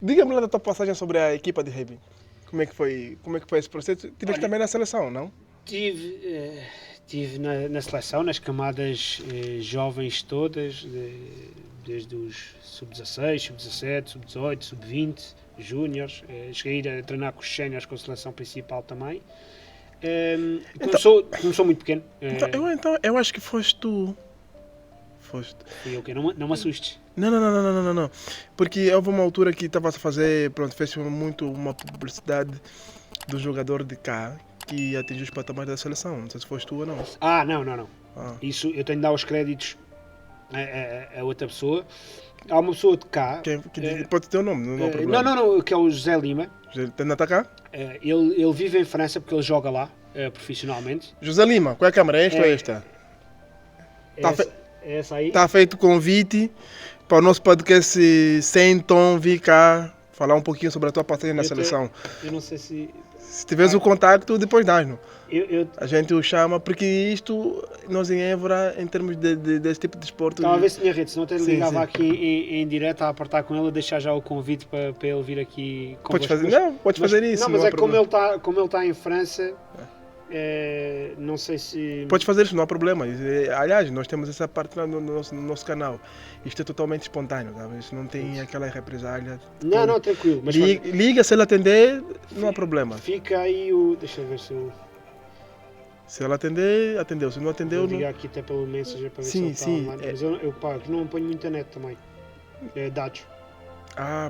Diga-me lá da tua passagem sobre a equipa de rugby. Como é que foi esse processo? Tiveste também na seleção, não? Tive na seleção, nas camadas jovens todas, desde os sub-16, sub-17, sub-18, sub-20, júniores. Cheguei a ir a treinar com os séniores com a seleção principal também. Começou muito pequeno. Então, eu acho que foste tu. Foste. Fui eu que não me assustes. Não. Porque houve uma altura que estava a fazer, pronto, fez muito uma publicidade do jogador de cá que atingiu os patamares da seleção. Não sei se foste tu ou não. Não. Isso eu tenho de dar os créditos a outra pessoa. Há uma pessoa de cá. Pode ter o nome, não há problema. Não, que é o José Lima. Ainda está cá? Ele vive em França porque ele joga lá profissionalmente. José Lima, qual é a câmera? É esta ou esta? Essa aí. Está feito o convite para o nosso podcast Sem Tom vir cá falar um pouquinho sobre a tua passagem na seleção. Eu não sei se... Se tiveres o contacto, depois dás-no. Eu... A gente o chama, porque isto, nós em Évora, em termos desse tipo de esporte... Estava a ver se tinha rede, senão até ligava aqui em direto a apertar com ele, a deixar já o convite para ele vir aqui convosco. Podes fazer isso. Não, mas é como ele está em França... não sei se... Podes fazer isso, não há problema. Aliás, nós temos essa parte no nosso canal. Isto é totalmente espontâneo, tá? Isso não tem aquela represália. Não, tranquilo. Mas liga, se ele atender, não há problema. Fica aí o... Deixa eu ver se eu... Se ele atender, atendeu. Se não atendeu... Vou ligar aqui até pelo Messenger para ver se ele está online. Mas eu pago, não ponho internet também. Dados.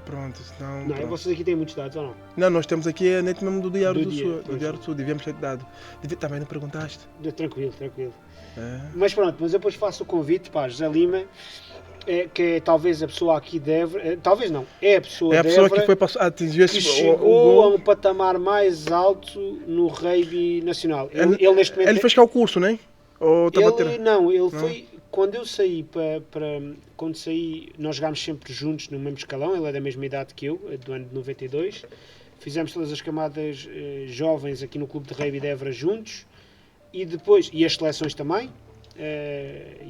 Pronto. Não, pronto. Vocês aqui têm muitos dados ou não? Não, nós temos aqui a net mesmo do Diário do Sul. Devíamos ter dado. Também não perguntaste? Tranquilo. Mas pronto, mas eu depois faço o convite para José Lima, que é talvez a pessoa aqui de Évora, talvez não, é a pessoa de Évora que foi para atingir que chegou a um patamar mais alto no rugby nacional. Ele neste momento... Ele fez cá o curso, não é? Ele foi... Quando eu saí quando saí, nós jogámos sempre juntos no mesmo escalão, ele é da mesma idade que eu, do ano de 92. Fizemos todas as camadas jovens aqui no Clube de Rugby de Évora juntos, e depois, e as seleções também,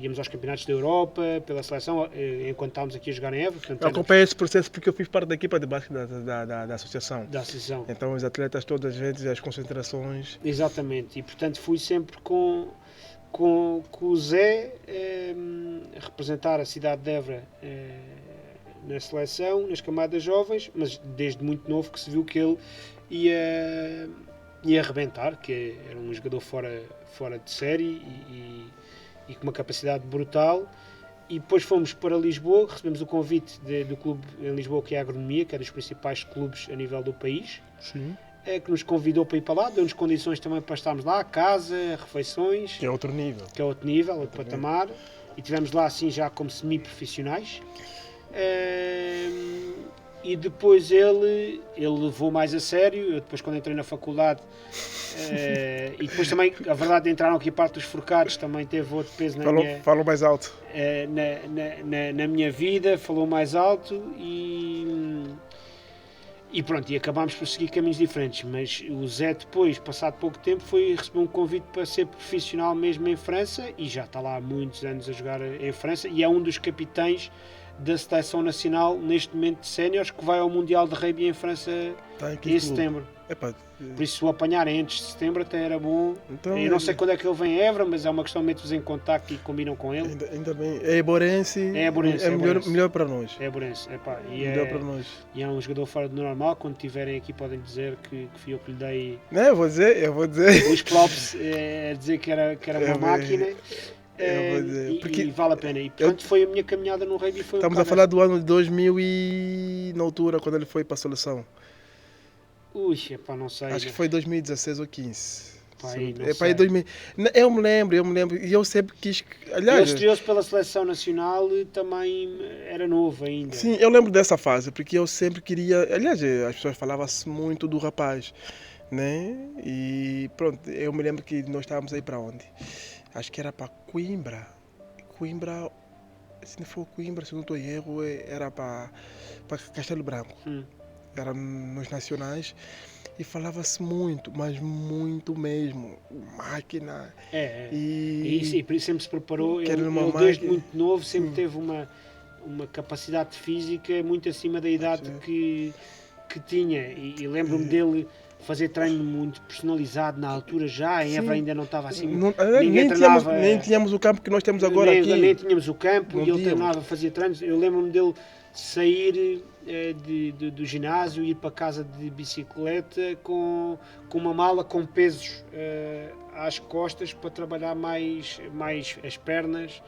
íamos aos campeonatos da Europa, pela seleção, enquanto estávamos aqui a jogar em Évora. Portanto, eu acompanhei esse processo porque eu fiz parte da equipa de basquete da associação. Da associação. Então os atletas todas as vezes, as concentrações... Exatamente, e portanto fui sempre com o Zé representar a cidade de Évora na seleção, nas camadas jovens, mas desde muito novo que se viu que ele ia arrebentar, que era um jogador fora de série e com uma capacidade brutal. E depois fomos para Lisboa, recebemos o convite do clube em Lisboa, que é a Agronomia, que é dos principais clubes a nível do país. Sim. Que nos convidou para ir para lá, deu-nos condições também para estarmos lá, casa, refeições. Que é outro nível. Outro patamar. E estivemos lá assim já como semi-profissionais. E depois ele levou mais a sério. Eu depois, quando entrei na faculdade, e depois também, a verdade, entraram aqui parte dos forcados, também teve outro peso falou mais alto. Na minha vida, falou mais alto e pronto, e acabámos por seguir caminhos diferentes, mas o Zé depois, passado pouco tempo, recebeu um convite para ser profissional mesmo em França, e já está lá há muitos anos a jogar em França, e é um dos capitães da seleção nacional, neste momento de séniores, que vai ao Mundial de Rugby em França em setembro. Por isso, se o apanharem antes de setembro, até era bom. Então, eu não sei quando é que ele vem a Évora, mas é uma questão de meter-vos em contacto e combinam com ele. Ainda bem. É Eborense. Melhor para nós. É Eborense. Melhor para nós. E é um jogador fora do normal. Quando estiverem aqui, podem dizer que fui eu que lhe dei. Não, eu vou dizer. Os props a dizer que era uma máquina. E vale a pena. E portanto foi a minha caminhada no rugby. Estamos a falar do ano de 2000 na altura, quando ele foi para a seleção. Não sei. Acho que foi 2016 ou 15. Não 2000. Eu me lembro. E eu sempre quis... Aliás, ele estreou-se pela seleção nacional, também era novo ainda. Sim, eu lembro dessa fase, porque eu sempre queria... Aliás, as pessoas falavam-se muito do rapaz, né? E pronto, eu me lembro que nós estávamos aí para onde? Acho que era para Coimbra. Se não for Coimbra, se não estou em erro, era para Castelo Branco. Era nos nacionais e falava-se muito, mas muito mesmo, máquina. E sempre se preparou, ele desde muito novo sempre teve uma capacidade física muito acima da idade que tinha. E lembro-me dele fazer treino muito personalizado na altura já, em Évora ainda não estava assim, nem tínhamos o campo que nós temos agora aqui. Nem tínhamos o campo e ele treinava, fazia treinos. Eu lembro-me dele sair do ginásio, ir para casa de bicicleta com uma mala com pesos às costas para trabalhar mais as pernas,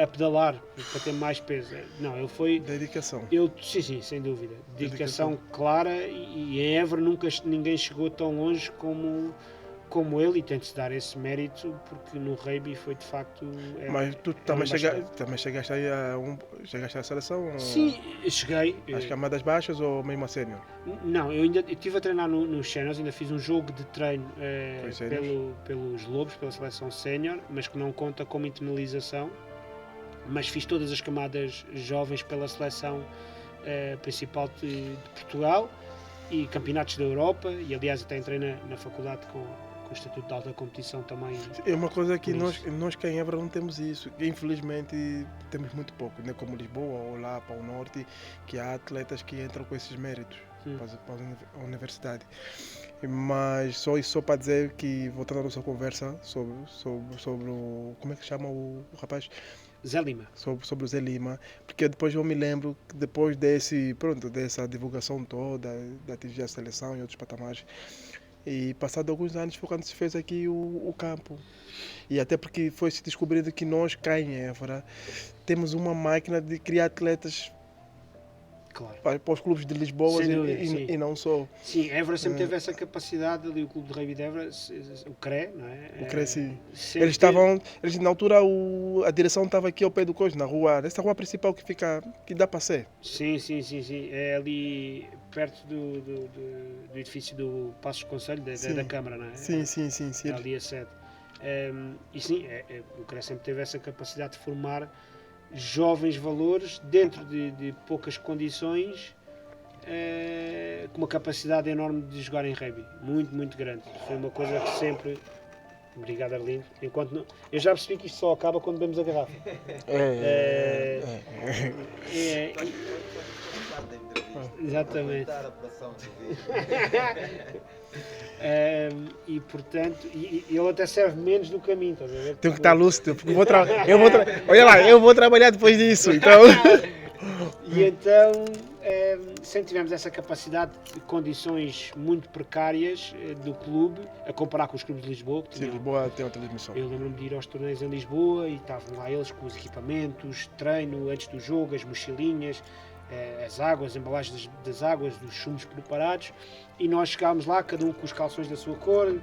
a pedalar, para ter mais peso. Não, ele foi... Dedicação. Sim, sem dúvida. Dedicação clara, e em Évora nunca ninguém chegou tão longe como ele, e tem-se dar esse mérito, porque no rugby foi de facto... Mas tu também chegaste aí chegaste à seleção? Sim, cheguei. As camadas baixas ou mesmo a sénior? Não, eu estive a treinar nos séniores, ainda fiz um jogo de treino pelos Lobos, pela seleção sénior, mas que não conta como internalização. Mas fiz todas as camadas jovens pela seleção principal de Portugal e campeonatos da Europa, e aliás até entrei na faculdade com o Estatuto de Alta Competição também. É uma coisa que nós cá em Évora não temos isso, infelizmente temos muito pouco, né? Como Lisboa ou lá para o norte, que há atletas que entram com esses méritos para a universidade. Mas só para dizer que, voltando à nossa conversa sobre o... Como é que chama o rapaz? Zé Lima. Sobre o Zé Lima, porque depois eu me lembro que depois dessa divulgação toda, de atingir a seleção e outros patamares, e passado alguns anos foi quando se fez aqui o campo. E até porque foi se descobrindo que nós cá em Évora temos uma máquina de criar atletas. Claro. Para os clubes de Lisboa e não só. Sim, Évora sempre teve essa capacidade, ali o clube de rugby de Évora, o CRE, não é? O CRE, sim. Eles na altura, a direção estava aqui ao pé do Cojo, na rua, essa rua principal que dá para ser. Sim. É ali perto do edifício do Passos Conselho, da Câmara, não é? Sim. É ali a sede. E sim, o CRE sempre teve essa capacidade de formar jovens valores dentro de poucas condições, com uma capacidade enorme de jogar em rugby, muito grande. Foi uma coisa que sempre... Obrigado, Arlindo. Eu já percebi que isto só acaba quando bebemos a garrafa. Exatamente. E portanto, ele até serve menos do caminho, estás a ver? Tenho que estar lúcido, porque olha lá, eu vou trabalhar depois disso. Então... E então sempre tivemos essa capacidade de condições muito precárias do clube, a comparar com os clubes de Lisboa. Sim, Lisboa tem outra dimensão. Eu lembro-me de ir aos torneios em Lisboa e estavam lá eles com os equipamentos, treino antes do jogo, as mochilinhas, as águas, as embalagens das águas, dos sumos preparados, e nós chegámos lá, cada um com os calções da sua cor,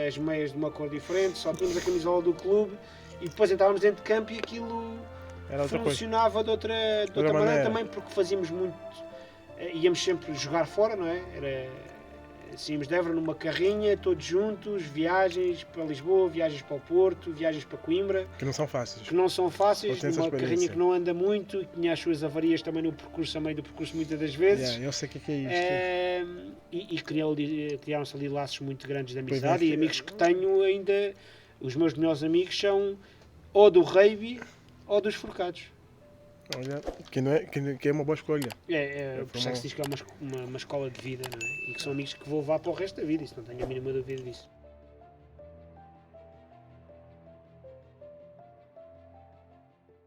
as meias de uma cor diferente, só tínhamos a camisola do clube, e depois entrávamos dentro de campo e aquilo funcionava de outra maneira também, porque fazíamos muito, íamos sempre jogar fora, não é? Saímos de Évora numa carrinha, todos juntos, viagens para Lisboa, viagens para o Porto, viagens para Coimbra. Que não são fáceis. Numa carrinha que não anda muito, e que tinha as suas avarias também no percurso, a meio do percurso muitas das vezes. Eu sei o que é isto. E criaram-se ali laços muito grandes de amizade, e amigos que tenho ainda, os meus melhores amigos são ou do rugby ou dos forcados. Olha, que é uma boa escolha. Por isso é que se diz que é uma escola de vida, não é? E que são amigos que vou levar para o resto da vida, isso não tenho a mínima dúvida disso.